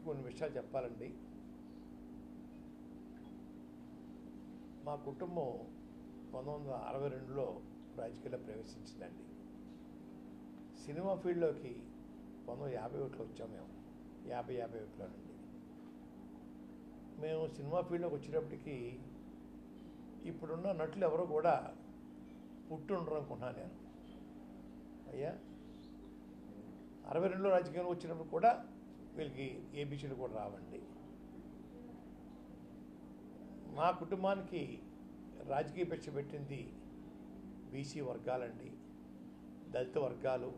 కొన్ని విషయాలు చెప్పాలండి. మా కుటుంబం 1962లో రాజకీయాల్లో ప్రవేశించిందండి. సినిమా ఫీల్డ్లోకి 1951లో వచ్చాం. మేము 51లో నుండి మేము సినిమా ఫీల్డ్లోకి వచ్చేటప్పటికి ఇప్పుడున్న నటులు ఎవరో కూడా పుట్టి ఉండరు అనుకుంటున్నాను నేను. అయ్యా 62లో రాజకీయంలో వచ్చినప్పుడు కూడా వీళ్ళకి ఏబీసీలు కూడా రావండి. మా కుటుంబానికి రాజకీయ భిక్ష పెట్టింది బీసీ వర్గాలండి, దళిత వర్గాలు.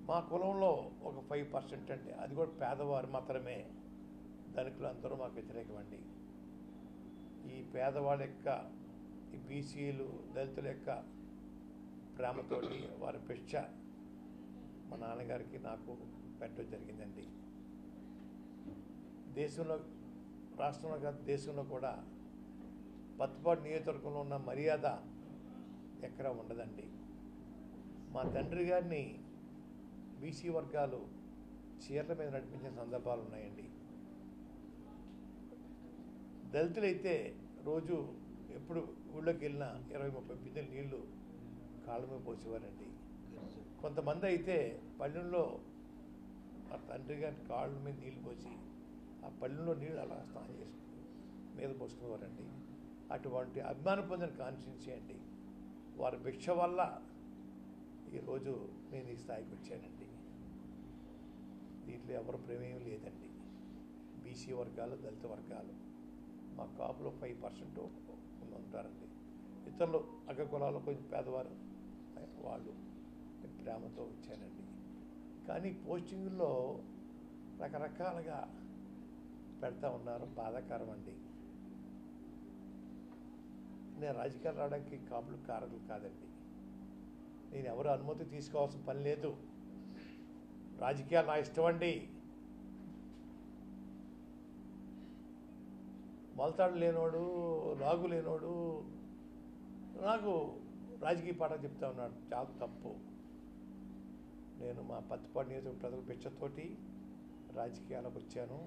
మా కులంలో ఒక 5% అండి, అది కూడా పేదవారు మాత్రమే. ధనికులు అందరూ మాకు వ్యతిరేకమండి. ఈ పేదవాళ్ళ యొక్క ఈ బీసీలు దళితుల యొక్క ప్రేమతోటి వారి భిక్ష మా నాన్నగారికి నాకు పెట్టడం జరిగిందండి. దేశంలో, రాష్ట్రంలో కాదు దేశంలో కూడా పత్తిపాడు నియోజకవర్గంలో ఉన్న మర్యాద ఎక్కడా ఉండదండి. మా తండ్రి గారిని బీసీ వర్గాలు చీరల మీద నడిపించిన సందర్భాలు ఉన్నాయండి. దళితులైతే రోజు ఎప్పుడు ఊళ్ళోకి వెళ్ళినా 20-30 బిందెలు నీళ్లు కాళ్ళ మీద పోసేవారండి. కొంతమంది అయితే పల్లెల్లో ఆ తండ్రి గారి కాళ్ళ మీద నీళ్లు పోసి ఆ పల్లెల్లో నీళ్ళు అలా స్నానం చేసి మీద పోసుకునేవారండి. అటువంటి అభిమానం పొందిన కాన్స్టిట్యున్సీ అండి. వారి భిక్ష వల్ల ఈరోజు నేను ఈ స్థాయికి వచ్చానండి. దీంట్లో ఎవరు ప్రేమేం లేదండి. బీసీ వర్గాలు, దళిత వర్గాలు, మా కాపులో 5% ఉంటారండి. ఇతరులు అగ్ర కులాల్లో కొంచెం పేదవారు, వాళ్ళు ప్రేమతో వచ్చానండి. కానీ పోస్టింగుల్లో రకరకాలుగా పెడతా ఉన్నారు, బాధాకరం అండి. నేను రాజకీయాలు రావడానికి కాపులు కారకులు కాదండి. నేను ఎవరు అనుమతి తీసుకోవాల్సిన పని లేదు. రాజకీయాలు నా ఇష్టం అండి. మొలతాడు లేనోడు, లాగు లేనోడు నాకు రాజకీయ పాఠం చెప్తా ఉన్నాడు, చాలా తప్పు. నేను మా పత్తిపాడు నియోజకవర్గ ప్రజల భిక్షతోటి రాజకీయాలకు వచ్చాను.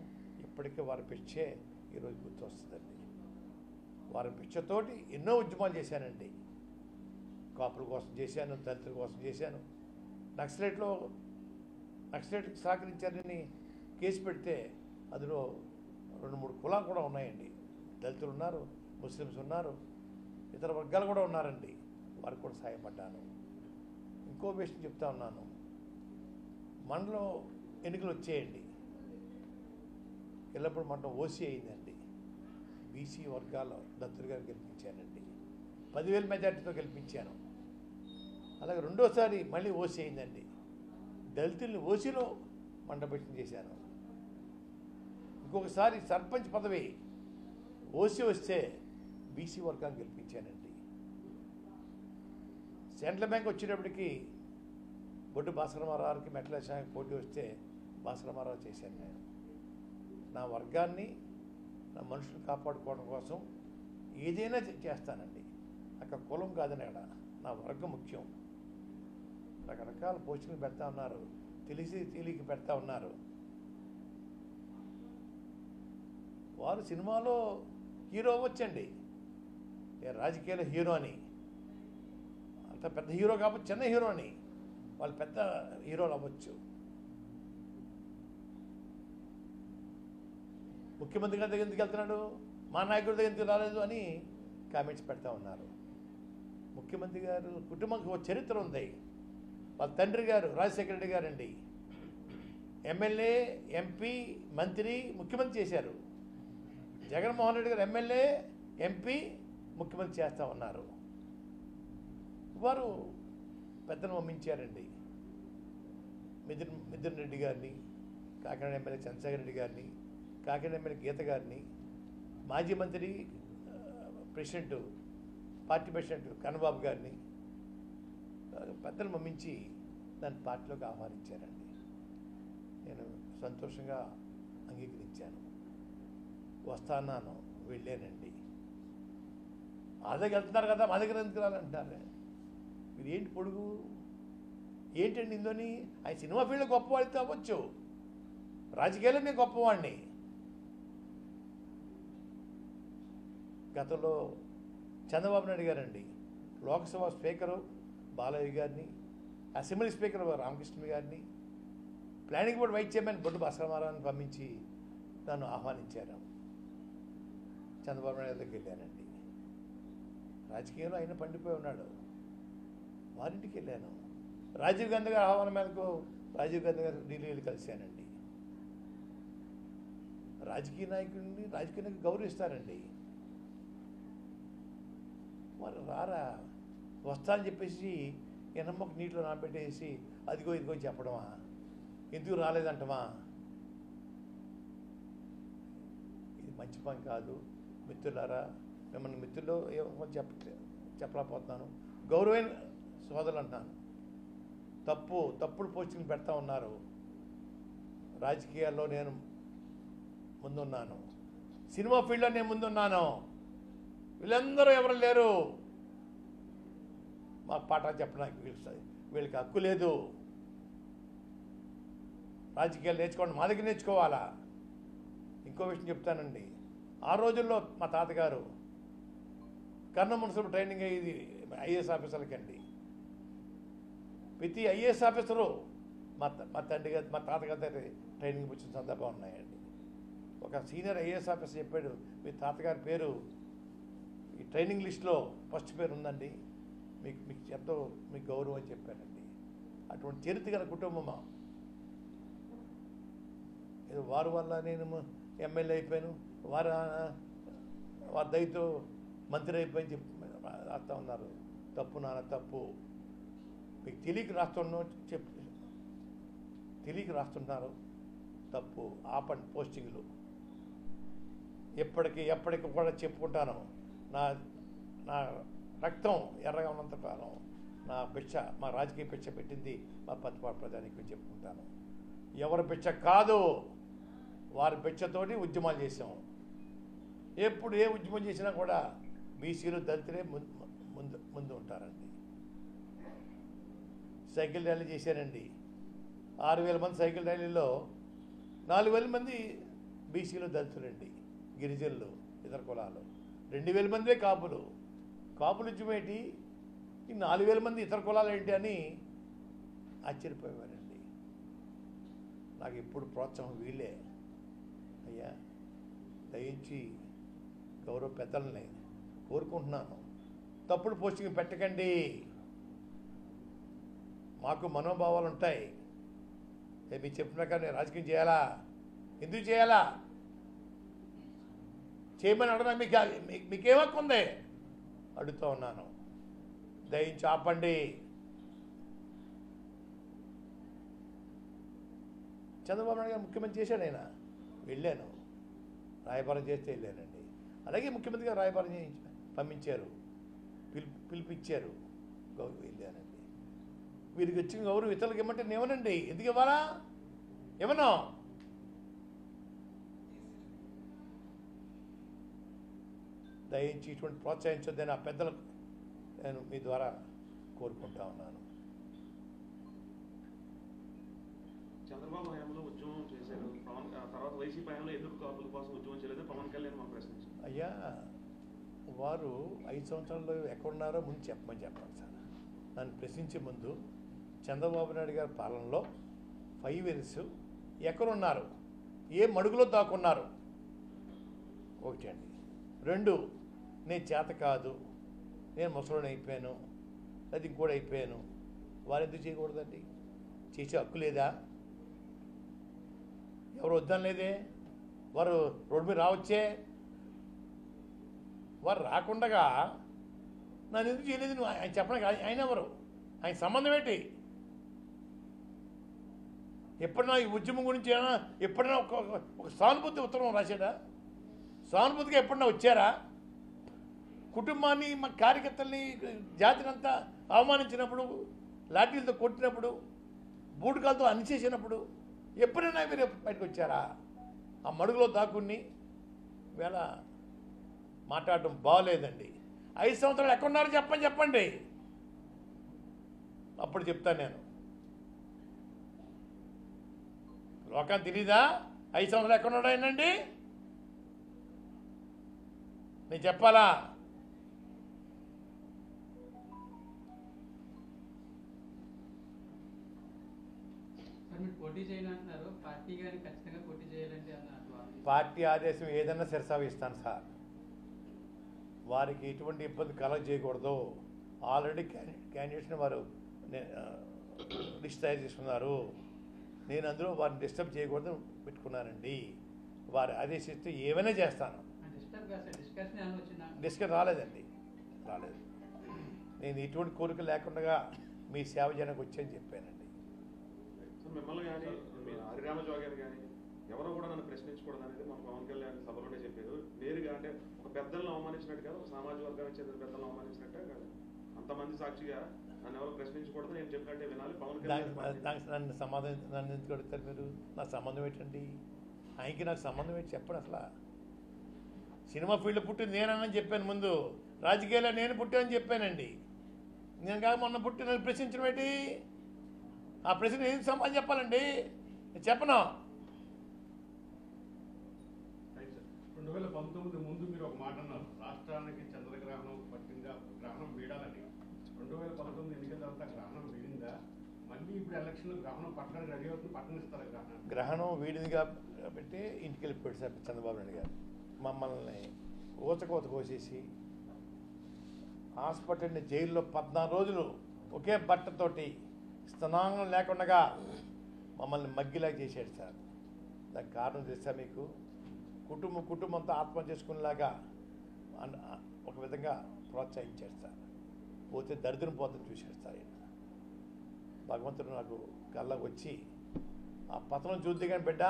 ఇప్పటికే వారి భిక్షే ఈరోజు గుర్తొస్తుందండి. వారి భిక్షతోటి ఎన్నో ఉద్యమాలు చేశానండి. కాపుల కోసం చేశాను, దళితుల కోసం చేశాను. నక్సలైట్కి సహకరించారని కేసు పెడితే అందులో 2-3 కులాలు కూడా ఉన్నాయండి. దళితులు ఉన్నారు, ముస్లిమ్స్ ఉన్నారు, ఇతర వర్గాలు కూడా ఉన్నారండి. వారికి కూడా సహాయపడ్డాను. ఇంకో విషయం చెప్తా ఉన్నాను. మండలం ఎన్నికలు వచ్చేయండి, ఎల్లప్పుడు మండలం ఓసీ అయిందండి. బీసీ వర్గాల దత్తులు గారు గెలిపించానండి. 10,000 మెజార్టీతో గెలిపించాను. అలాగే రెండోసారి మళ్ళీ ఓసీ అయిందండి. దళితుల్ని ఓసీలో మండపేషణ చేశాను. ఇంకొకసారి సర్పంచ్ పదవి ఓసీ వస్తే బీసీ వర్గాన్ని గెలిపించానండి. సెంట్రల్ బ్యాంక్ వచ్చేటప్పటికి బొడ్డు భాస్కరరావుకి మెట్లశాఖకి పోటీ వస్తే భాస్కరరావు చేశాను. నేను నా వర్గాన్ని, నా మనుషులు కాపాడుకోవడం కోసం ఏదైనా చేస్తానండి. అక్కడ కులం కాదని అక్కడ నా వర్గం ముఖ్యం. రకరకాల పోస్టులు పెడతా ఉన్నారు, తెలియక పెడతా ఉన్నారు. వారు సినిమాలో హీరో అవ్వచ్చండి, రాజకీయాల్లో హీరో అని. అంత పెద్ద హీరో కాబట్టి చిన్న హీరో అని, వాళ్ళు పెద్ద హీరోలు అవ్వచ్చు. ముఖ్యమంత్రి గారి దగ్గర ఎందుకు వెళ్తున్నాడు, మా నాయకుడి దగ్గర ఎందుకు రాలేదు అని కామెంట్స్ పెడతా ఉన్నారు. ముఖ్యమంత్రి గారు కుటుంబానికి ఒక చరిత్ర ఉంది. వాళ్ళ తండ్రి గారు రాజశేఖర రెడ్డి గారండి ఎమ్మెల్యే, ఎంపీ, మంత్రి, ముఖ్యమంత్రి చేశారు. జగన్మోహన్ రెడ్డి గారు ఎమ్మెల్యే, ఎంపీ, ముఖ్యమంత్రి చేస్తూ ఉన్నారు. వారు పెద్దను పంపించారండి. మిథున్ రెడ్డి గారిని, కాకినాడ ఎమ్మెల్యే చంద్రశేఖర రెడ్డి గారిని, కాకినాడ ఎమ్మెల్యే గీత గారిని, మాజీ మంత్రి ప్రెసిడెంట్, పార్టీ ప్రెసిడెంట్ కన్నబాబు గారిని పెద్దలు పంపించి దాన్ని పార్టీలోకి ఆహ్వానించారండి. నేను సంతోషంగా అంగీకరించాను. వస్తాను, వెళ్ళానండి. మా దగ్గర వెళ్తున్నారు కదా, మా దగ్గర ఎందుకు రాలంటున్నారు. మీరు ఏంటి పొడుగు ఏంటండి ఇందుని? ఆయన సినిమా ఫీల్డ్లో గొప్పవాడితే అవ్వచ్చు, రాజకీయాల్లో నేను గొప్పవాడిని. గతంలో చంద్రబాబు నాయుడు గారండి లోక్సభ స్పీకరు బాలయ్య గారిని, అసెంబ్లీ స్పీకర్ రామకృష్ణ గారిని, ప్లానింగ్ బోర్డు వైస్ చైర్మన్ బొడ్డు భాస్కరరావుని పంపించి నన్ను ఆహ్వానించారు. చంద్రబాబు నాయుడు దగ్గరికి వెళ్ళానండి. రాజకీయంలో ఆయన పండిపోయి ఉన్నాడు. వారింటికి వెళ్ళాను. రాజీవ్ గాంధీ గారి ఆహ్వానం మేరకు రాజీవ్ గాంధీ గారు ఢిల్లీ వెళ్ళి కలిశానండి. రాజకీయ నాయకుడిని గౌరవిస్తారండి. మరి రారా వస్తా అని చెప్పేసి ఎనమ్మకు నీటిలో నానబెట్టేసి అదిగో ఇదిగో చెప్పడమా, ఎందుకు రాలేదంటమా, ఇది మంచి పని కాదు. మిత్రులారా, మిమ్మల్ని మిత్రుల్లో ఏమో చెప్పలేకపోతున్నాను, గౌరవమైన సోదరులు అంటున్నాను. తప్పుడు పోస్టింగ్ పెడతా ఉన్నారు. రాజకీయాల్లో నేను ముందున్నాను, సినిమా ఫీల్డ్లో నేను ముందున్నాను. వీళ్ళందరూ ఎవరు లేరు. మాకు పాఠాలు చెప్పడానికి వీళ్ళకి హక్కు లేదు. రాజకీయాలు నేర్చుకోండి, మా దగ్గర నేర్చుకోవాలా. ఇంకో విషయం చెప్తానండి. ఆ రోజుల్లో మా తాతగారు కర్నూలు మున్సిపల్ ట్రైనింగ్ అయ్యేది ఐఏఎస్ ఆఫీసర్లకండి. ప్రతి ఐఏఎస్ ఆఫీసరు మా తండ్రి గారు మా తాతగారి దగ్గర ట్రైనింగ్ వచ్చిన సందర్భం ఉన్నాయండి. ఒక సీనియర్ ఐఏఎస్ ఆఫీసర్ చెప్పాడు, మీ తాతగారి పేరు ఈ ట్రైనింగ్ లిస్ట్లో ఫస్ట్ పేరు ఉందండి, మీకు ఎంతో మీకు గౌరవం అని చెప్పానండి. అటువంటి చరిత్ర గల కుటుంబమా. ఏదో వారి వల్ల నేను ఎమ్మెల్యే అయిపోయాను, వారి దయతో మంత్రి అయిపోయి చెప్పి రాస్తా ఉన్నారు. తప్పు నాన్న, తప్పు. మీకు తెలియక రాస్తున్నారు, తప్పు. ఆపండి పోస్టింగ్లు. ఎప్పటికి కూడా చెప్పుకుంటాను, నా రక్తం ఎర్రగా ఉన్నంత కాలం నా భిక్ష, మా రాజకీయ భిక్ష పెట్టింది మా పత్తిపాడు ప్రజానికి చెప్పుకుంటాను. ఎవరి భిక్ష కాదు, వారి భిక్షతోటి ఉద్యమాలు చేసాం. ఎప్పుడు ఏ ఉద్యమం చేసినా కూడా బీసీలు దళితులే ముందు ఉంటారండి. సైకిల్ ర్యాలీ చేశారండి. 6,000 మంది సైకిల్ ర్యాలీలో 4,000 మంది బీసీలు దళితులండి, గిరిజనులు, ఇతర కులాలు. 2,000 మందే కాపులు ఉద్యమం ఏంటి, ఈ 4,000 మంది ఇతర కులాలు ఏంటి అని ఆశ్చర్యపోయేవారండి. నాకు ఎప్పుడు ప్రోత్సాహం వీళ్ళే. అయ్యా దయించి గౌరవ పెద్దలని కోరుకుంటున్నాను, తప్పుడు పోస్టింగ్ పెట్టకండి. మాకు మనోభావాలు ఉంటాయి. మీరు చెప్పిన ప్రకారం నేను రాజకీయం చేయాలా, ఎందుకు చేయాలా, చేయమని అడగడం మీకేం హక్కు ఉంది అడుగుతూ ఉన్నాను. దయించి ఆపండి. చంద్రబాబు నాయుడు గారు ముఖ్యమంత్రి చేశాడు. ఆయన వెళ్ళాను, రాయబారం చేస్తే వెళ్ళానండి. అలాగే ముఖ్యమంత్రి గారు రాయబారం పంపించారు, పిలిపించారు, వెళ్ళానండి. వీరికి వచ్చిన గౌరవం ఇతరులకు ఇవ్వమంటే నేమనండి, ఎందుకు ఇవ్వాలా, ఏమన్నా దయించి ఇటువంటి ప్రోత్సహించొద్దని ఆ పెద్దలకు నేను మీ ద్వారా కోరుకుంటా ఉన్నాను. చంద్రబాబు హయాంలో ఉద్యమం చేశారు, తర్వాత వైసీపీ హయాంలో ఎందుకు కాపుల కోసం ఉద్యమం చేయలేదు పవన్ కళ్యాణ్ మా ప్రశ్నించారు. అయ్యా వారు 5 సంవత్సరాల్లో ఎక్కడున్నారో ముందు చెప్పమని చెప్పాలి సార్. నన్ను ప్రశ్నించే ముందు చంద్రబాబు నాయుడు గారి పాలనలో 5 ఇయర్స్ ఎక్కడున్నారు, ఏ మడుగులో దాక్కున్నారు, ఒకటి అండి. 2, నేను చేత కాదు, నేను ముసలోని అయిపోయాను, అది ఇంకోటి అయిపోయాను, వారు ఎందుకు చేయకూడదండి, చేసే హక్కు లేదా, ఎవరు వద్దనలేదే, వారు రోడ్డు మీద రావచ్చే, వారు రాకుండా నన్ను ఎందుకు చేయలేదు నువ్వు ఆయన చెప్పడానికి ఆయన ఎవరు, ఆయన సంబంధం ఏంటి, ఎప్పుడైనా ఈ ఉద్యమం గురించి ఎప్పుడైనా ఒక సానుభూతి ఉత్తరం రాశాడా, సానుభూతిగా ఎప్పుడన్నా వచ్చారా, కుటుంబాన్ని మా కార్యకర్తల్ని జాతినంతా అవమానించినప్పుడు, లాఠీలతో కొట్టినప్పుడు, బూటకాలతో అనిచేసినప్పుడు ఎప్పుడైనా మీరు బయటకు వచ్చారా, ఆ మడుగులో దాక్కుని వేళ మాట్లాడటం బాగోలేదండి. 5 సంవత్సరాలు ఎక్కడున్నారో చెప్పండి, అప్పుడు చెప్తాను నేను. లోకాన్ని తెలీదా 5 సంవత్సరాలు ఎక్కడ ఉన్నాడండి? నేను చెప్పాలా? మీరు పోటీ చేయని అంటున్నారు, పార్టీ కానీ ఖచ్చితంగా పోటీ చేయాలంటే అన్నారు. పార్టీ ఆదేశం ఏదైనా శిరసావిస్తాను సార్. వారికి ఎటువంటి ఇబ్బంది కలగజేయకూడదు. ఆల్రెడీ క్యాండిడేట్స్ని వారు లిస్ట్ తయారు చేసుకున్నారు. నేను అందులో వారిని డిస్టర్బ్ చేయకూడదు పెట్టుకున్నానండి. వారు ఆదేశిస్తే ఏమైనా చేస్తాను. డిస్కస్ రాలేదండి, రాలేదు. నేను ఎటువంటి కోరిక లేకుండా మీ సేవ చేయడానికి వచ్చాయని చెప్పానండి. మిమ్మల్ని కానీ హరిరామ జోగారు కానీ ఎవరో కూడా నన్ను ప్రశ్నించకూడదు అనేది మన పవన్ కళ్యాణ్ సభలోనే చెప్పారు. నేరుగా అంటే ఒక పెద్దలను అవమానించినట్టు కాదు, ఒక సామాజిక వర్గానికి చెందిన పెద్దలను అవమానించినట్టే కాదు, అంతమంది సాక్షిగా నన్ను ఎవరు ప్రశ్నించకూడదు, నేను చెప్పినట్టే వినాలి. పవన్ కళ్యాణ్ నన్ను ఎందుకు అడుగుతారు మీరు? నా సంబంధం ఏంటండి? ఆయనకి నాకు సంబంధం ఏంటి చెప్పండి. అసలు సినిమా ఫీల్డ్ పుట్టింది నేనని చెప్పాను ముందు, రాజకీయాల్లో నేను పుట్టానని చెప్పానండి. నేను కాక మొన్న పుట్టి నన్ను ప్రశ్నించడం ఏంటి? ఆ ప్రశ్న ఏం సమాధానం చెప్పాలండి? నేను చెప్పను. 2019 ముందు మీరు ఒక మాట అన్నారు, రాష్ట్రానికి చంద్రగ్రహణం పట్టిందా, గ్రహణం వీడాలని. 2019 ఎన్నికల తర్వాత గ్రహణం వీడిందా? మళ్ళీ ఇప్పుడు ఎలక్షన్ గ్రహణం పట్టడానికి రెడీ అవుతుంది, పట్టణిస్తారు గ్రహణం. గ్రహణం వీడింది కాబట్టి ఇంటికి వెళ్ళిపోయాడు సార్ చంద్రబాబు నాయుడు గారు. మమ్మల్ని ఊచకోత కోసేసి హాస్పిటల్ని జైల్లో 14 రోజులు ఒకే బట్టతోటి స్తనాంగం లేకుండా మమ్మల్ని మగ్గిలా చేశాడు సార్. దానికి కారణం తెలుసా మీకు? కుటుంబంతో ఆత్మహత్య చేసుకునేలాగా ఒక విధంగా ప్రోత్సహించాడు సార్. పోతే దరిద్రం పోతుంది చూశాడు సార్. భగవంతుడు నాకు కళ్ళకు వచ్చి ఆ పతనం చూద్ది కానీ బిడ్డ,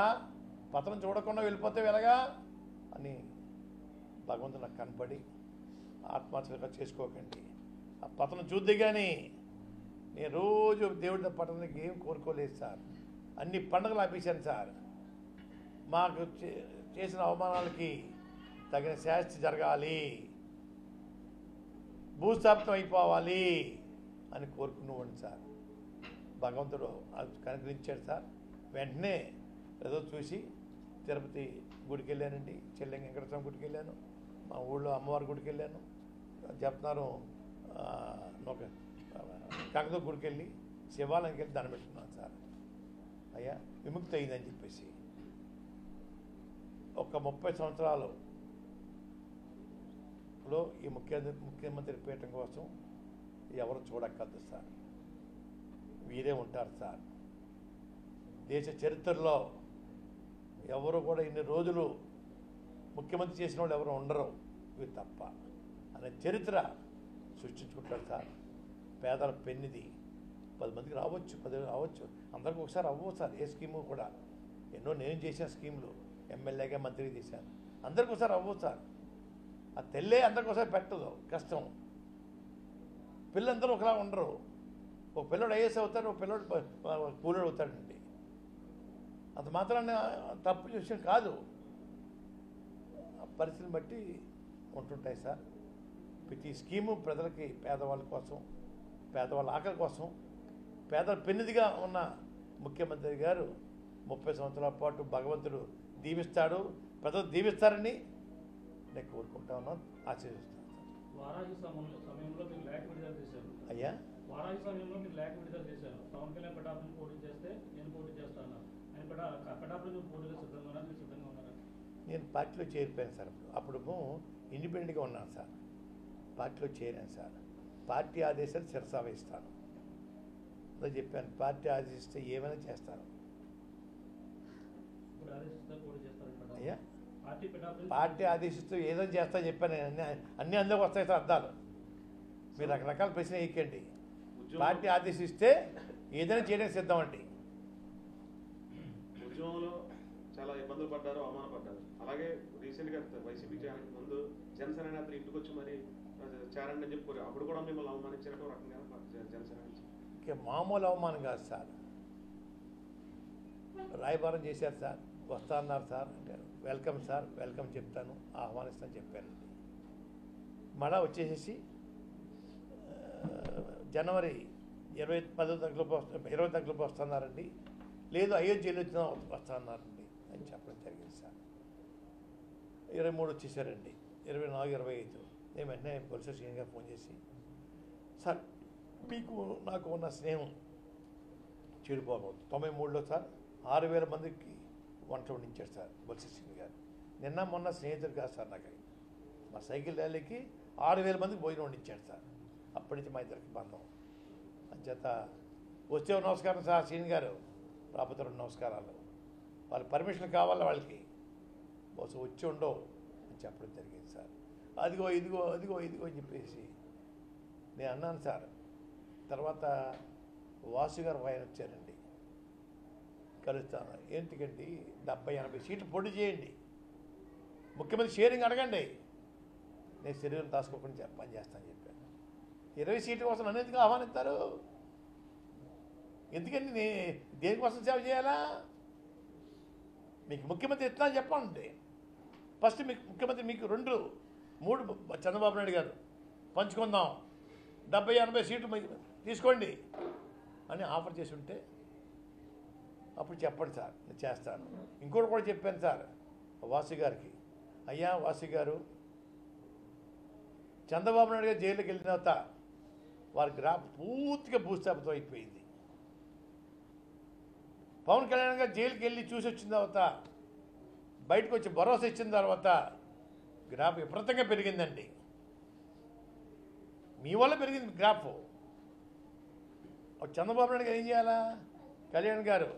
పతనం చూడకుండా వెళ్ళిపోతే ఎలాగా అని భగవంతుడు నాకు కనపడి ఆత్మహత్యగా చేసుకోకండి, ఆ పతనం చూద్ది కానీ నేను రోజు దేవుడి పట్టణానికి ఏం కోరుకోలేదు సార్. అన్ని పండుగలు ఆపేశాను సార్. మాకు చేసిన అవమానాలకి తగిన శాస్తి జరగాలి, భూస్థాపితం అయిపోవాలి అని కోరుకునేవాడిని సార్. భగవంతుడు అది కనుగరించాడు సార్. వెంటనే ఏదో చూసి తిరుపతి గుడికి వెళ్ళానండి, చెల్లంగి వెంకటేశ్వర గుడికి వెళ్ళాను, మా ఊళ్ళో అమ్మవారి గుడికి వెళ్ళాను, చెప్తున్నారు కాకతో గుడికి వెళ్ళి శివాలయంకి వెళ్ళి దండం పెట్టుకున్నాను సార్. అయ్యా విముక్తి అయిందని చెప్పేసి. ఒక 30 సంవత్సరాలలో ఈ ముఖ్యమంత్రి పీఠం కోసం ఎవరు చూడక్కర్దు సార్, వీరే ఉంటారు సార్. దేశ చరిత్రలో ఎవరు కూడా ఇన్ని రోజులు ముఖ్యమంత్రి చేసిన వాళ్ళు ఎవరు ఉండరు, ఇవి తప్ప అనే చరిత్ర సృష్టించుకుంటారు సార్. పేదల పెన్నిది 10 మందికి రావచ్చు, 10 రావచ్చు, అందరికీ ఒకసారి అవ్వవు సార్. ఏ స్కీము కూడా ఎన్నో నేను చేసిన స్కీములు ఎమ్మెల్యేగా మంత్రికి చేశాను, అందరికీ ఒకసారి అవ్వవు సార్. ఆ తెల్లే అందరికీ ఒకసారి పెట్టదు, కష్టం. పిల్లలందరూ ఒకలా ఉండరు. ఒక పిల్లడు ఐఏఎస్ అవుతాడు, ఒక పిల్లడు కూలీడు అవుతాడండి. అంత మాత్రాన్ని తప్పు విషయం కాదు, పరిస్థితిని బట్టి ఉంటుంటాయి సార్. ప్రతి స్కీము ప్రజలకి, పేదవాళ్ళ కోసం, పేదవాళ్ళ ఆకలి కోసం, పేదల పెన్నిదిగా ఉన్న ముఖ్యమంత్రి గారు 30 సంవత్సరాల పాటు భగవంతుడు దీవిస్తాడు, ప్రజలు దీవిస్తారని నేను కోరుకుంటా ఉన్నాను, ఆశీర్వదిస్తాను సార్. వారాహి సమయంలో మీరు లేఖ విడుదల చేశారు. అయ్యా వారాహి సమయంలో మీరు లేఖ విడుదల చేశారు. పవన్ కళ్యాణ్ పిఠాపురం పోటీ చేస్తే నేను పోటీ చేస్తాను. ఆయన పిఠాపురం పోటీలో సిద్ధంగా ఉన్నారు, మీరు సిద్ధంగా ఉన్నారా? నేను పార్టీలో చేరిపోయాను సార్. అప్పుడు ఇండిపెండెంట్గా ఉన్నాను సార్, పార్టీలో చేరాను సార్. పార్టీ ఆదేశాలు శిరసావహిస్తాను, అదే చెప్పాను. పార్టీ ఆదేశిస్తే ఏమైనా చేస్తాను. ఇప్పుడు ఆదేశిస్తే పోటీ చేస్తారు. అయ్యా పార్టీ ఆదేశిస్తూ ఏదైనా చేస్తా చెప్పాను. అన్నీ అందరికి వస్తాయి సార్ అర్థాలు. మీరు రకరకాల ప్రశ్న వేయకండి. పార్టీ ఆదేశిస్తే ఏదైనా చేయడానికి సిద్ధం అండి. ఉద్యమంలో చాలా ఇబ్బందులు పడ్డారు, అవమానపడ్డారు. అలాగే రీసెంట్గా వైసీపీ చేరడానికి ముందు జనసేన నేతలు ఇంటికి వచ్చి మరి చేరండి అని చెప్పారు. అప్పుడు కూడా మిమ్మల్ని అవమానించినట్టు రకంగా జనసేన నుంచి మామూలు అవమానం కాదు సార్. రాయబారం చేశారు సార్, వస్తా అన్నారు సార్ అంటే వెల్కమ్ సార్, వెల్కమ్ చెప్తాను, ఆహ్వానిస్తాను చెప్పానండి. మళ్ళా వచ్చేసేసి జనవరి 20 తగ్గులోపు వస్తున్నారండి, లేదు అయోధ్యలో వచ్చినా వస్తానన్నారండి అని చెప్పడం జరిగింది సార్. 23 వచ్చేసారండి, 24, 25 నేను వెంటనే బొత్స శ్రీని గారు ఫోన్ చేసి, సార్ మీకు నాకు ఉన్న స్నేహం చెడిపోకూడదు. 93లో సార్ 6,000 మందికి వంట వండించాడు సార్ బొత్స శ్రీని గారు. నిన్న మొన్న స్నేహితుడు కాదు సార్ నాకు, మా సైకిల్ ర్యాలీకి 6,000 మందికి భోజనం వండించాడు సార్. అప్పటి నుంచి మా ఇద్దరికి బంధం. అంచేత వచ్చే నమస్కారం సార్ శ్రీని గారు, రాకపోతే 2 నమస్కారాలు. వాళ్ళ పర్మిషన్ కావాలి వాళ్ళకి, బహుశా వచ్చి ఉండవు అని చెప్పడం జరిగింది సార్. అదిగో ఇదిగో అదిగో ఇదిగో అని చెప్పేసి నేను అన్నాను సార్. తర్వాత వాసు గారు ఆయన వచ్చారండి, కలుస్తాను. ఏంటికండి 70-80 సీట్లు పొడి చేయండి, ముఖ్యమంత్రి షేరింగ్ అడగండి, నేను శరీరం దాచుకోకుండా పని చేస్తానని చెప్పాను. 20 సీట్ల కోసం నన్ను ఎందుకు ఆహ్వానిస్తారు? ఎందుకండి దేనికోసం సేవ చేయాలా? మీకు ముఖ్యమంత్రి ఎట్లా చెప్పండి. ఫస్ట్ మీకు ముఖ్యమంత్రి మీకు 2, 3 చంద్రబాబు నాయుడు గారు పంచుకుందాం, 70-80 సీట్లు తీసుకోండి అని ఆఫర్ చేసి ఉంటే అప్పుడు చెప్పండి సార్, నేను చేస్తాను. ఇంకోటి కూడా చెప్పాను సార్ వాసు గారికి, అయ్యా వాసు గారు, చంద్రబాబు నాయుడు గారు జైలుకి వెళ్ళిన తర్వాత వారి గ్రాఫ్ పూర్తిగా భూస్థాపితం అయిపోయింది. పవన్ కళ్యాణ్ గారు జైలుకి వెళ్ళి చూసి వచ్చిన తర్వాత, బయటకు వచ్చి భరోసా ఇచ్చిన తర్వాత గ్రాఫ్ విపరీతంగా పెరిగిందండి. మీ వల్ల పెరిగింది గ్రాఫ్. చంద్రబాబు నాయుడు గారు ఏం చేయాలా? కళ్యాణ్ గారు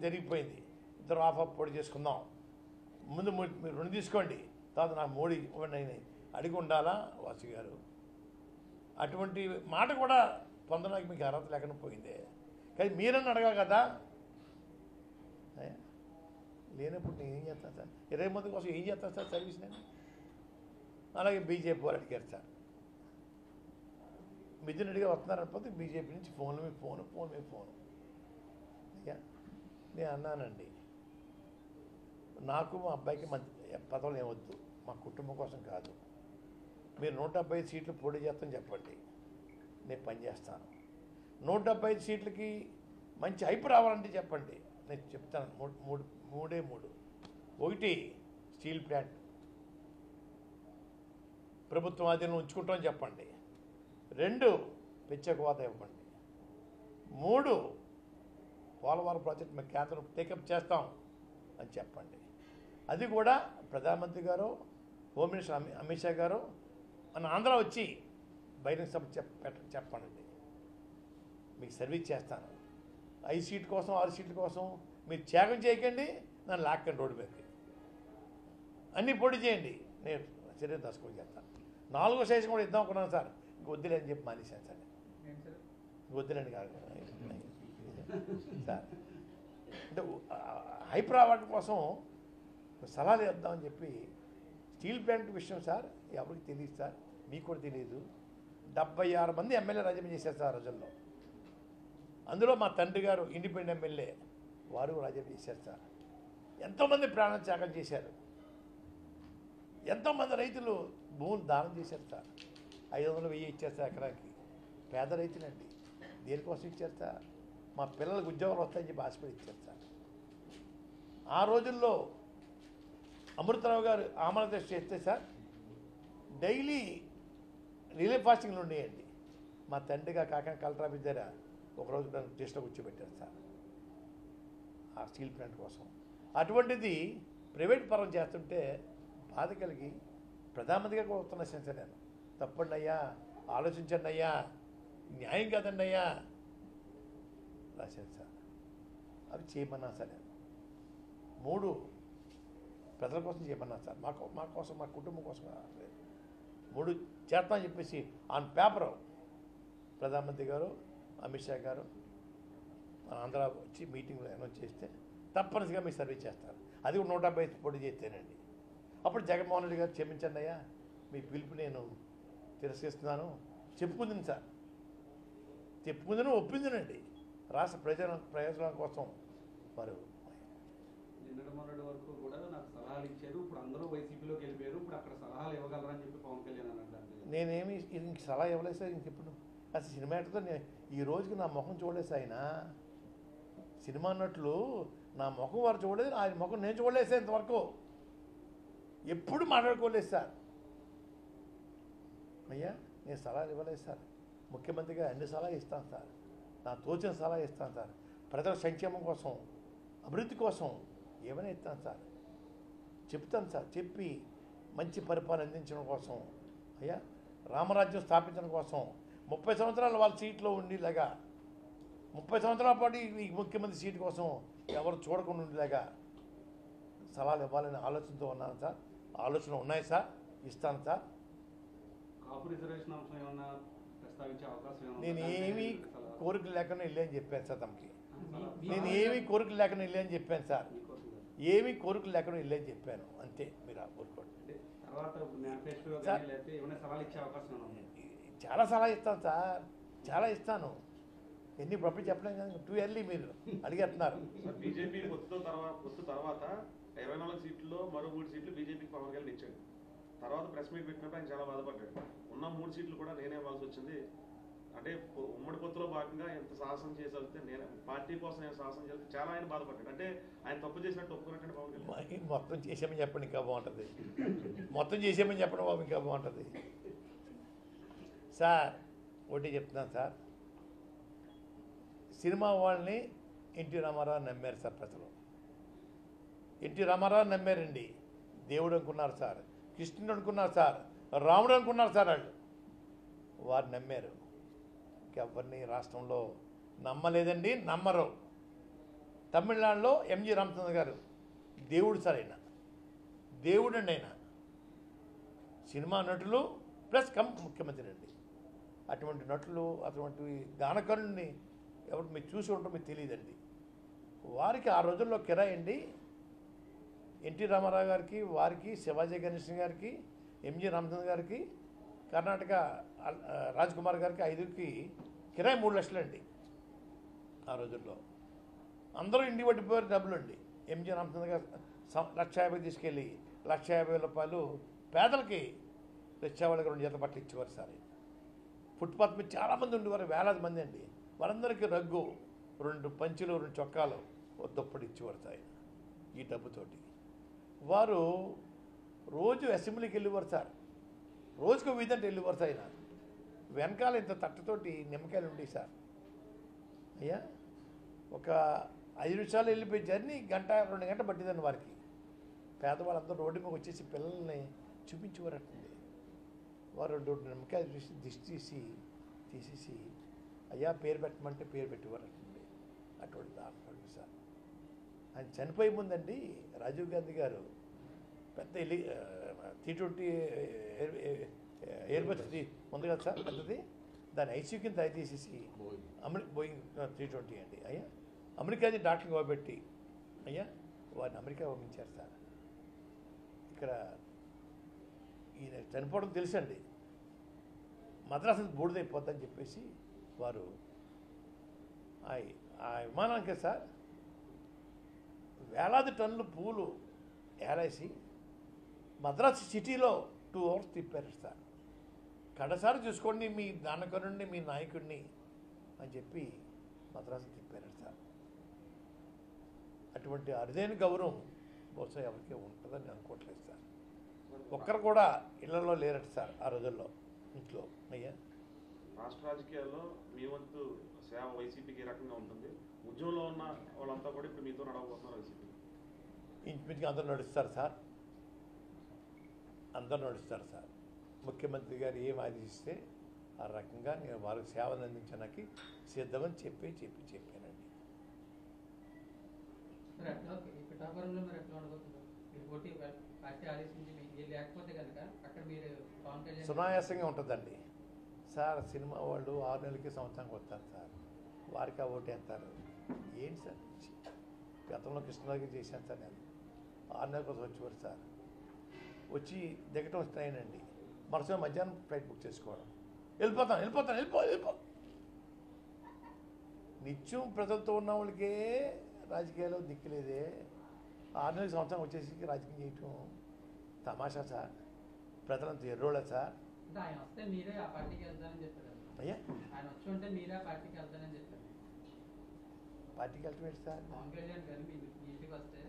జరిగిపోయింది, ఇద్దరు ఆఫ్ పొడి చేసుకుందాం, ముందు మీరు 2 తీసుకోండి, తర్వాత నాకు 3 ఇవ్వండి అని అడిగి ఉండాలా వాసు గారు? అటువంటి మాట కూడా పొందడానికి మీకు అర్హత లేకుండా పోయిందే. కానీ మీరన్నా అడగా కదా. లేనప్పుడు నేను ఏం చేస్తాను సార్? 20 మంది కోసం ఏం చేస్తాను సార్ సర్వీస్ నేను? అలాగే బీజేపీ వాళ్ళు అడిగారు సార్, మిథున్ రెడ్డి గారు వస్తున్నారనిపోతే బీజేపీ నుంచి ఫోన్ మీద ఫోను. అయ్యా నేను అన్నానండి, నాకు మా అబ్బాయికి మంచి పదవులు ఏమొద్దు, మా కుటుంబం కోసం కాదు. మీరు 175 సీట్లు పోటీ చేస్తామని చెప్పండి, నేను పనిచేస్తాను. 175 సీట్లకి మంచి హైప్ రావాలంటే చెప్పండి, నేను చెప్తాను. 3. 1 స్టీల్ ప్లాంట్ ప్రభుత్వం ఆధీనంలో ఉంచుకుంటామని చెప్పండి. 2 ప్రత్యేక హోదా ఇవ్వండి. 3 పోలవరం ప్రాజెక్ట్ మేము కేంద్రం టేకప్ చేస్తాం అని చెప్పండి. అది కూడా ప్రధానమంత్రి గారు, హోమ్ మినిస్టర్ అమిత్ షా గారు మన ఆంధ్ర వచ్చి బహిరంగ సభ చెప్పండి, మీకు సర్వీస్ చేస్తాను. 5 సీట్ల కోసం 6 సీట్ల కోసం మీరు త్యాగం చేయకండి, నన్ను లాక్కండి రోడ్డు మీదకి, అన్నీ పొడి చేయండి, నేను శరీరం దర్శకం చేస్తాను. 4వ సైజు కూడా ఇద్దాం అనుకున్నాను సార్, ఇంక వద్దులే అని చెప్పి మానేశాను సార్. వద్దులేండి కాదు సార్, అంటే హైప్ రావడం కోసం సలహాలు ఇద్దామని చెప్పి. స్టీల్ ప్లాంట్ విషయం సార్ ఎవరికి తెలియదు సార్, మీకు కూడా తెలియదు. 76 మంది ఎమ్మెల్యే రాజీనామా చేశారు సార్ రోజుల్లో. అందులో మా తండ్రి గారు ఇండిపెండెంట్ ఎమ్మెల్యే, వారు రాజీనామా చేశారు సార్. ఎంతోమంది ప్రాణ త్యాగం చేశారు, ఎంతోమంది రైతులు భూములు దానం చేశారు సార్. 500, 1000 ఇచ్చారు సార్ ఎకరానికి. పేద రైతులండి, దేనికోసం ఇచ్చారు సార్? మా పిల్లలకు ఉద్యోగాలు వస్తాయని చెప్పి ఆశపడి ఇచ్చారు సార్. ఆ రోజుల్లో అమృతరావు గారు ఆమరణ చేస్తే సార్ డైలీ రిలే ఫాస్టింగ్లు ఉండేయండి. మా తండ్రిగా కాకినాడ కలెక్టర్ ఆఫీస్ దగ్గర ఒకరోజు నన్ను టెస్ట్లో కూర్చోబెట్టారు సార్ ఆ స్టీల్ ప్లాంట్ కోసం. అటువంటిది ప్రైవేట్ పరం చేస్తుంటే బాధ కలిగి ప్రధానమంత్రిగా కూడా వస్తున్నా సార్ నేను, తప్పండి అయ్యా, ఆలోచించండి అయ్యా, న్యాయం కాదండి అయ్యా రాశాను సార్. అవి చేయమన్నా సార్ నేను. 3 ప్రజల కోసం చేయమన్నా సార్, మా కోసం, మా కుటుంబం కోసం లేదు. 3 చేస్తామని చెప్పేసి ఆన్ పేపర్ ప్రధానమంత్రి గారు, అమిత్ షా గారు మన ఆంధ్ర వచ్చి మీటింగ్లో అనౌన్స్ చేస్తే తప్పనిసరిగా మీకు సర్వీస్ చేస్తారు. అది కూడా 175 పోటీ చేస్తేనండి. అప్పుడు జగన్మోహన్ రెడ్డి గారు క్షమించండి అయ్యా, మీ పిలుపు నేను తిరస్కరిస్తున్నాను చెప్పుకుంది సార్. చెప్పుకుందని ఒప్పిందినండి. రాష్ట్ర ప్రయోజనం కోసం వారు నిన్నటి మొన్నటి వరకు కూడా నాకు సలహాలు ఇచ్చారు, ఇప్పుడు అందరూ వైసీపీలోకి వెళ్ళిపోయారు, ఇప్పుడు అక్కడ సలహాలు ఇవ్వగలరని చెప్పి పవన్ కళ్యాణ్ అన్నారు. నేనేమి ఇంక సలహా ఇవ్వలేదు సార్. ఇంక ఇప్పుడు అసలు సినిమాటర్తో ఈ రోజుకి నా ముఖం చూడలేదు ఆయన. సినిమా నటులు నా ముఖం వారు చూడలేదు, ఆయన ముఖం నేను చూడలేదు ఇంతవరకు. ఎప్పుడు మాట్లాడుకోలేదు సార్. అయ్యా నేను సలహాలు ఇవ్వలేదు సార్. ముఖ్యమంత్రిగా అన్ని సలహా ఇస్తాను సార్, నా తోచిన సలహా ఇస్తాను సార్. ప్రజల సంక్షేమం కోసం, అభివృద్ధి కోసం ఏమైనా ఇస్తాను సార్, చెప్తాను సార్. చెప్పి మంచి పరిపాలన అందించడం కోసం, అయ్యా రామరాజ్యం స్థాపించడం కోసం, 30 సంవత్సరాలు వాళ్ళ సీట్లో ఉండేలాగా, 30 సంవత్సరాల పాటు ఈ ముఖ్యమంత్రి సీటు కోసం ఎవరు చూడకుండా ఉండేలాగా సలహాలు ఇవ్వాలనే ఆలోచనతో ఉన్నాను సార్. ఆలోచన ఉన్నాయి సార్, ఇస్తాను సార్. కాపు రిజర్వేషన్ అంశం ఏమన్నా ప్రస్తావించే అవకాశం ఏమన్నా నేను ఉందా? ఏమీ సలహా- కోరికలు లేకుండా వెళ్ళని చెప్పాను సార్ తమకి. మీ- నేను మీ- ఏమీ కోరికలు లేకుండా వెళ్ళని చెప్పాను సార్. మీకోసం కాదు. ఏమీ కోరికలు లేకుండా వెళ్ళని చెప్పాను, అంతే. మీరు ఆ కోరుకోండి. అంటే తర్వాత మేనిఫెస్టో సార్. కానీ లేకపోతే ఏమైనా సవాల్ ఇచ్చే అవకాశం ఏమైనా ఉందా? చాలా సలహా ఇస్తాను సార్, చాలా ఇస్తాను. ఎన్ని ఇప్పుడు చెప్పలేం కదా, 2 ఇయర్లీ మీరు అడిగేస్తున్నారు. సార్ బీజేపీ పొత్తు తర్వాత 24 సీట్లలో మరో 3 సీట్లు బీజేపీకి పవన్ కళ్యాణ్ ఇచ్చాడు. తర్వాత ప్రెస్ మీట్ పెట్టినప్పుడు ఆయన చాలా బాధపడ్డాడు. ఉన్న 3 సీట్లు కూడా నేనే ఇవ్వాల్సి వచ్చింది. అంటే ఉమ్మడి పొత్తులో భాగంగా ఎంత సాహసం చేసేస్తే నేను పార్టీ కోసం నేను సాహసం చేస్తే చాలా ఆయన బాధపడ్డాడు. అంటే ఆయన తప్పు చేసినట్టు ఒప్పుకున్నట్టు పవన్ కళ్యాణ్. మొత్తం చేసామని చెప్పండి ఇంకా బాగుంటుంది. మొత్తం చేసామని చెప్పండి బాబు, ఇంకా బాగుంటుంది సార్. ఒకటి చెప్తున్నాను సార్, సినిమా వాళ్ళని ఎన్టీ రామారావు నమ్మారు సార్ ప్రజలు. ఎన్టీ రామారావు నమ్మారండి. దేవుడు అనుకున్నారు సార్, కృష్ణుడు అనుకున్నారు సార్, రాముడు అనుకున్నారు సార్. వారు నమ్మారు. ఎవరిని రాష్ట్రంలో నమ్మలేదండి, నమ్మరు. తమిళనాడులో ఎంజి రామచంద్ర గారు దేవుడు సార్. ఆయన దేవుడు అండి. ఆయన సినిమా నటులు ప్లస్ ముఖ్యమంత్రి అండి. అటువంటి నటులు, అటువంటి గానకరుణ్ణి ఎవరు మీరు చూసి ఉంటారో మీకు తెలియదండి. వారికి ఆ రోజుల్లో కిరాయి అండి, ఎన్టీ రామారావు గారికి, వారికి, శివాజీ గణేశన్ గారికి, ఎంజి రామచంద్ర గారికి, కర్ణాటక రాజ్ కుమార్ గారికి 5కి కిరాయి 3 లక్షలండి ఆ రోజుల్లో. అందరూ ఇంటి పట్టిపోయారు డబ్బులు అండి. ఎంజి రామచంద్ర గారు 1,50,000 తీసుకెళ్ళి 1,50,000 రూపాయలు పేదలకి రిక్షావాళ్ళకి 2 జత బట్టలు ఇచ్చేవారు సార్. ఫుట్పాత్ మీద చాలామంది ఉండేవారు, వేలాది మంది అండి. వారందరికీ రగ్గు, 2 పంచులు, 2 చొక్కాలు, దుప్పటి ఇచ్చేవారు సార్ ఈ డబ్బుతోటి. వారు రోజు అసెంబ్లీకి వెళ్ళేవారు సార్. రోజుకు వీధంటే వెళ్ళేవారు సార్. ఆయన వెనకాల ఇంత తట్టతోటి నిమ్మకాయలు ఉండేవి సార్. అయ్యా ఒక 5 నిమిషాలు వెళ్ళిపోయి జర్నీ 1-2 గంటలు పట్టిందండి వారికి. పేదవాళ్ళందరూ రోడ్డు మీద వచ్చేసి పిల్లల్ని చూపించేవారటండి. వారు 2 నిమ్మకాయలు చూసి దిష్టి తీసేసి అయ్యా పేరు పెట్టమంటే పేరు పెట్టేవారటండి. అటువంటి దారుణం సార్. ఆయన చనిపోయే ముందండి రాజీవ్ గాంధీ గారు పెద్ద T20 ఎయిర్బస్ ఉంది కదా సార్ పెద్దది, దాని ఐసీయూ కింద తయారు తీసేసి బోయింగ్ 320 అండి. అయ్యా అమెరికా డాక్టర్ని పోబెట్టి అయ్యా వారిని అమెరికా పంపించారు సార్. ఇక్కడ ఈయన చనిపోవడం తెలుసండి, మద్రాసు బూడిదైపోద్దని చెప్పేసి వారు ఆ విమానానికి సార్ వేలాది టన్నులు పూలు ఏరేసి మద్రాసు సిటీలో 2 అవర్స్ తిప్పారు సార్. కడసారి చూసుకోండి మీ దానకరుణ్ణి, మీ నాయకుడిని అని చెప్పి మద్రాసు తిప్పారు సార్. అటువంటి అరుదైన గౌరవం బహుశా ఎవరికి ఉంటుందని అనుకోవట్లేదు సార్. ఒక్కరు కూడా ఇళ్లలో లేరట సార్ ఆ రోజుల్లో ఇంట్లో. అయ్యా రాష్ట్ర రాజకీయాల్లో మీ వంతు సేవ వైసీపీకి ఏ రకంగా ఉంటుంది? ఉద్యమంలో ఉన్న వాళ్ళంతా కూడా ఇప్పుడు మీతో నడవబోతున్నారు వైసీపీ. ఇంచుమించుగా అందరూ నడుస్తారు సార్, అందరూ నడుస్తారు సార్. ముఖ్యమంత్రి గారు ఏం ఆదేశిస్తే ఆ రకంగా నేను వారికి సేవలు అందించడానికి సిద్ధమని చెప్పానండి. మరి ఎట్లా ఈ పిఠాపురంలో మీరు ఎట్లా ఉండబోతున్నారు? మీరు పోటీ పార్టీ ఆదేశించి మీరు లేకపోతే కనుక అక్కడ మీరు పవన్ కళ్యాణ్ సునాయాసంగా ఉంటుందండి సార్. సినిమా వాళ్ళు 6 నెలలకి సంవత్సరానికి వస్తారు సార్, వారికి ఆ ఓటేస్తారు. ఏంటి సార్ గతంలో కృష్ణరాజు చేశాను సార్. నేను 6 నెలల కోసం వచ్చేవారు సార్. వచ్చి దిగటం ట్రైన్ అండి, మరుసటి మధ్యాహ్నం ఫ్లైట్ బుక్ చేసుకోవడం, వెళ్ళిపో. నిత్యం ప్రజలతో ఉన్న వాళ్ళకే రాజకీయాల్లో దిక్కులేదే. 6 నెలల సంవత్సరం వచ్చేసి రాజకీయం చేయటం తమాషా సార్. ప్రజలంతా ఎర్రోళ్ళ సార్. అంటే ఆయన వస్తే మీరే ఆ పార్టీకి వెళ్తానని చెప్పారు. అయ్యా ఆయన వచ్చి ఉంటే మీరే ఆ పార్టీకి వెళ్తానని చెప్పారు. పార్టీకి వెళ్ళటం ఏంటి సార్? పవన్ కళ్యాణ్ గారు మీ ఇంటికి వస్తే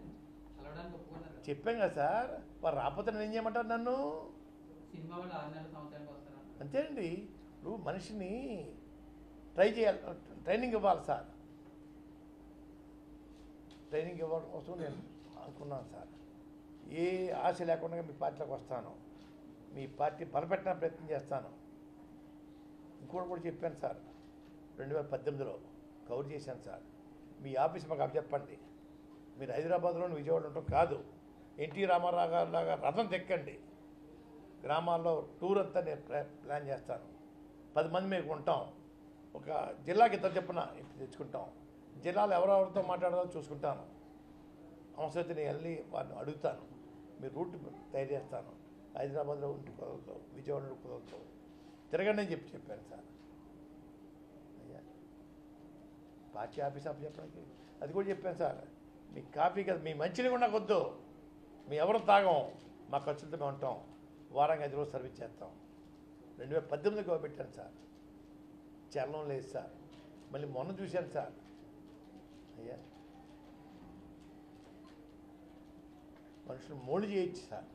కలవడానికి ఒప్పుకున్నారు కదా. చెప్పాం కదా సార్, వారు రాకపోతే నేను ఏం చేయమంటారు నన్ను? సినిమా వాళ్ళు 6 నెలల సంవత్సరానికి వస్తారన్నారు. అంతేనండి. ఇప్పుడు మనిషిని ట్రై చేయాలి, ట్రైనింగ్ ఇవ్వాలి సార్. ట్రైనింగ్ ఇవ్వడం కోసం నేను అనుకున్నాను సార్. ఏ ఆశ లేకుండా మీ పార్టీలోకి వస్తాను, మీ పార్టీ బలపెట్టిన ప్రయత్నం చేస్తాను. ఇంకోటి కూడా చెప్పాను సార్, 2018లో కవర్ చేశాను సార్. మీ ఆఫీస్ మాకు అప్పచెప్పండి, మీరు హైదరాబాద్లోని విజయవాడ ఉండటం కాదు, ఎన్టీ రామారావు గారు లాగా రథం తెక్కండి, గ్రామాల్లో టూర్ అంతా నేను ప్లాన్ చేస్తాను. 10 మంది మేము ఉంటాం, ఒక జిల్లాకి ఇద్దరు చెప్పున తెచ్చుకుంటాం, జిల్లాలో ఎవరెవరితో మాట్లాడాలో చూసుకుంటాను. అవసరమైతే నేను వెళ్ళి వారిని అడుగుతాను, మీరు రూట్ తయారు చేస్తాను, హైదరాబాద్లో ఉండి కుదరదు, విజయవాడలో కుదరదు, తిరగండి అని చెప్పాను సార్. అయ్యా పార్టీ ఆఫీస్ అప్పు చెప్పడానికి అది కూడా చెప్పాను సార్. మీ కాఫీ కదా, మీ మంచిని కూడా నాకు వద్దు, మీ ఎవరు తాగం, మా ఖర్చులతో మేము ఉంటాం, వారానికి 5 రోజులు సర్వీస్ చేస్తాం. 2018లో పెట్టాను సార్, చలనం లేదు సార్. మళ్ళీ మొన్న చూశాను సార్. అయ్యా మనుషులు మోల్డ్ చేయొచ్చు సార్,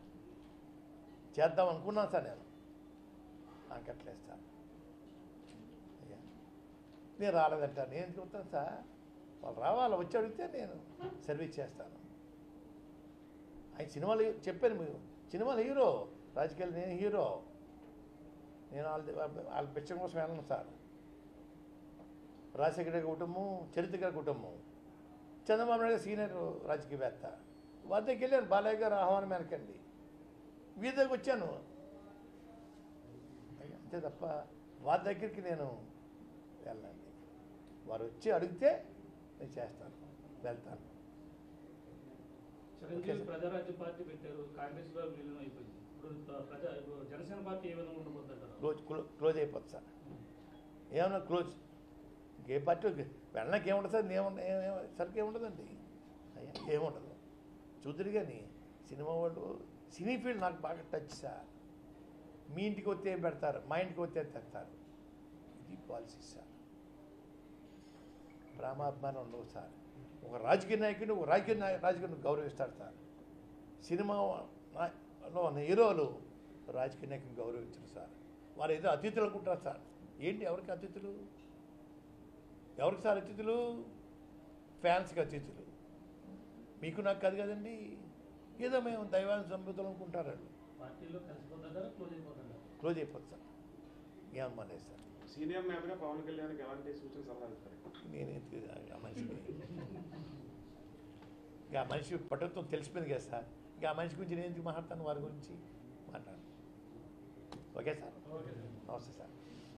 చేద్దాం అనుకున్నాను సార్. నాకు అట్లేదు సార్. అయ్యా నేను రాలేదంటాను, నేను ఎందుకు వస్తాను సార్? వాళ్ళు రావాలి, వచ్చి అడిగితే నేను సర్వీస్ చేస్తాను. ఆయన సినిమాలు చెప్పాను, మీరు సినిమాలు హీరో, రాజకీయాలు నేను హీరో. నేను వాళ్ళ పిచ్చం కోసం వెళ్ళను సార్. రాజశేఖర గారి కుటుంబం, చరిత్ర గారి కుటుంబం, చంద్రబాబు నాయుడు సీనియర్ రాజకీయవేత్త, వారి దగ్గరికి వెళ్ళాను. బాలయ్య గారు ఆహ్వానం మేరకండి వీరి దగ్గరికి వచ్చాను. అంతే తప్ప వారి దగ్గరికి నేను వెళ్ళండి. వారు వచ్చి అడిగితే నేను చేస్తాను, వెళ్తాను. చిరంజీవి ప్రజారాజ్యం పార్టీ పెట్టారు, కాంగ్రెస్ లో విలీనం అయిపోయింది. ఇప్పుడు జనసేన పార్టీ ఏ విధంగా ఉండబోతుంటారు? క్లోజ్ అయిపోతుంది సార్. ఏమన్నా క్లోజ్, ఏ పార్టీ వెళ్ళడానికి ఏముంటుంది సార్? సరికి ఏముండదండి. అయ్యా ఏముండదు, చూద్దరు. కానీ సినిమా వాళ్ళు, సినీ ఫీల్డ్ నాకు బాగా టచ్ సార్. మీ ఇంటికి వస్తే ఏం పెడతారు, మా ఇంటికి వస్తే తెస్తారు. ఇది పాలసీ సార్. ప్రేమాభిమానం ఉండవు సార్. ఒక రాజకీయ నాయకుడిని ఒక రాజకీయాన్ని గౌరవిస్తాడు సార్. సినిమాలో ఉన్న హీరోలు రాజకీయ నాయకుని గౌరవించరు సార్. వారు ఏదో అతిథులు అనుకుంటారు సార్. ఏంటి, ఎవరికి అతిథులు? ఎవరికి సార్ అతిథులు? ఫ్యాన్స్కి అతిథులు. మీకు నాకు కాదు కదండి. ఏదో మేము దైవాన్ని సంబుద్ధులు అనుకుంటారు వాళ్ళు. పార్టీలో కలిసిపోతుంటారా, క్లోజ్ అయిపోతుంటారా? క్లోజ్ అయిపోతుంది సార్. ఏమన్నది సార్. సీనియర్ నేతగా పవన్ కళ్యాణ్కి ఎలాంటి సూచన సలహా ఇస్తారు? నేను ఆ మనిషిని ఇంకా మనిషి పట్టుత్వం తెలిసిపోయింది కదా సార్. ఇంకా ఆ మనిషి గురించి నేను ఎందుకు మాట్లాడతాను, వారి గురించి మాట్లాడు. Okay sir, okay sir. నమస్తే సార్.